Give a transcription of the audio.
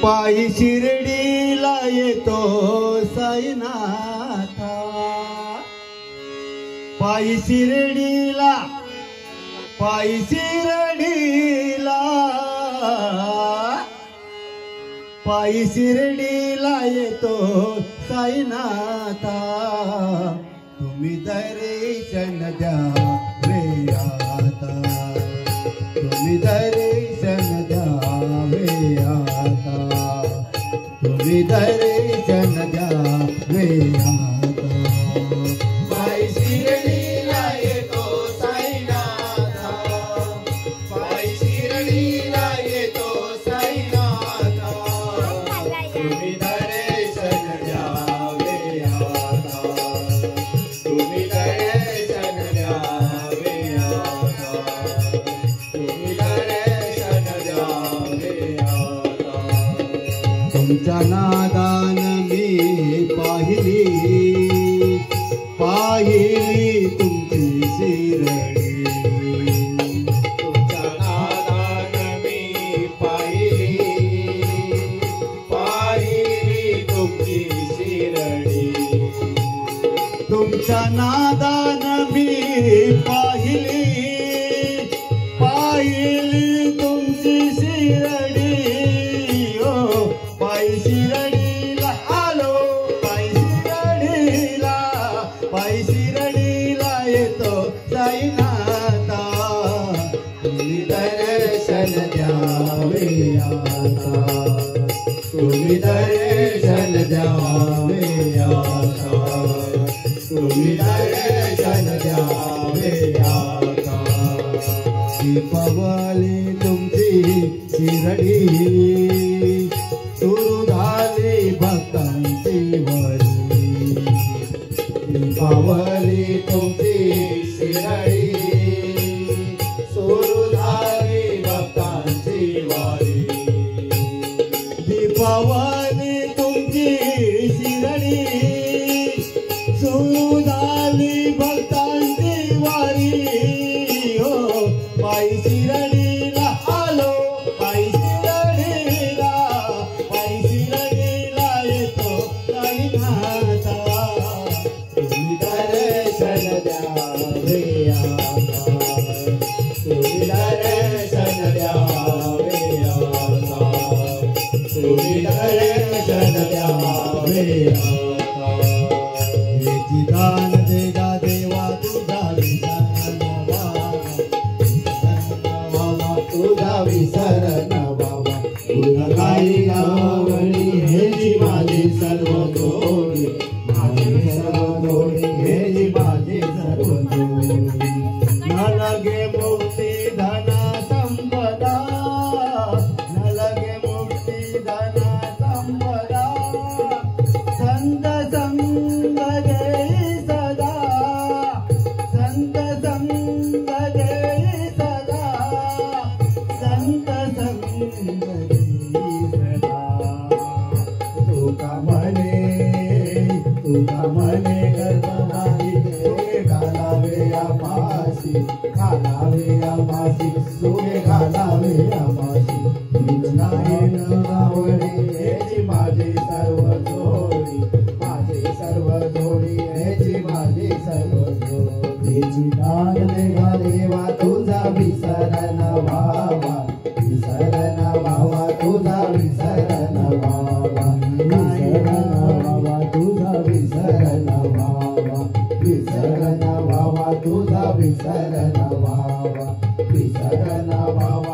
पायी शिर्डीला येतो साईनाथा, पायी शिर्डीला, पायी शिर्डीला, पायी शिर्डीला येतो साईनाथा। तुम्ही दर्शन द्यावे आता, तुम्ही दर्शन द्यावे आता, तुम्ही दर्शन द्यावे आता। पायी शिर्डीला येतो साईनाथा, पायी शिर्डीला येतो साईनाथा। तुम्ही दर्शन द्यावे आता, तुम्ही दर्शन द्यावे आता, तुम्ही दर्शन द्यावे आता। तुमच्या नादान मी पाहिली, पाहिली तुमची शिर्डी, तुमच्या नादान मी पाहिली, पाहिली तुमची शिर्डी। तुमच्या नादान मी पाहिली, पाहिली तुमची शिर्डी। ओ पायी शिर्डीला आलो, पायी शिर्डीला, पायी शिर्डीला येतो साईनाथा। तुम्ही दर्शन द्यावे आता, तुम्ही दर्शन द्यावे आता, तुम्ही दर्शन द्यावे आता। दीपावली तुमची शिर्डी, सुरू झाली भक्तांची वारी। दीपावली तुमची शिर्डी, सुरू झाली भक्तांची वारी। दीपावली तुमची शिर्डी, सुरू झाली भक्तांची वारी। हो पायी शिर्डीला आलो, पायी शिर्डीला, पायी शिर्डीला येतो साईनाथा। तुम्ही दर्शन द्यावे आता, तुम्ही दर्शन द्यावे आता, तुम्ही दर्शन द्यावे आता। हेची दान देगा देवा तुझा विसरण बाबा, तुझा विसरण बाबा। तुला काही गावणी हेची माझी सर्व जोडी, माझी सर्व जोडी हेची माझी सर्व जोडी। न लगे मुक्ती धना संपदा, न लगे मुक्ती धना संपदा। संत संग देई सदा, संत संग देई सदा, संत संग देई सदा। तुका म्हणे गर्भवारी घालावे आमासी, घालावे आमासी, सोने घालावे आमासी। नाही न आवडी हेची माझी सर्व जोडी, माझी सर्व जोडी हेची माझी सर्व जोडी। दान देवा देवा तुझा विसरण भावा, विसरण भावा तुझा विसरण भावा, विसरण भावा तुझा विसरण भावा, विसरण भावा तुझा विसरण भावा, विसरण भावा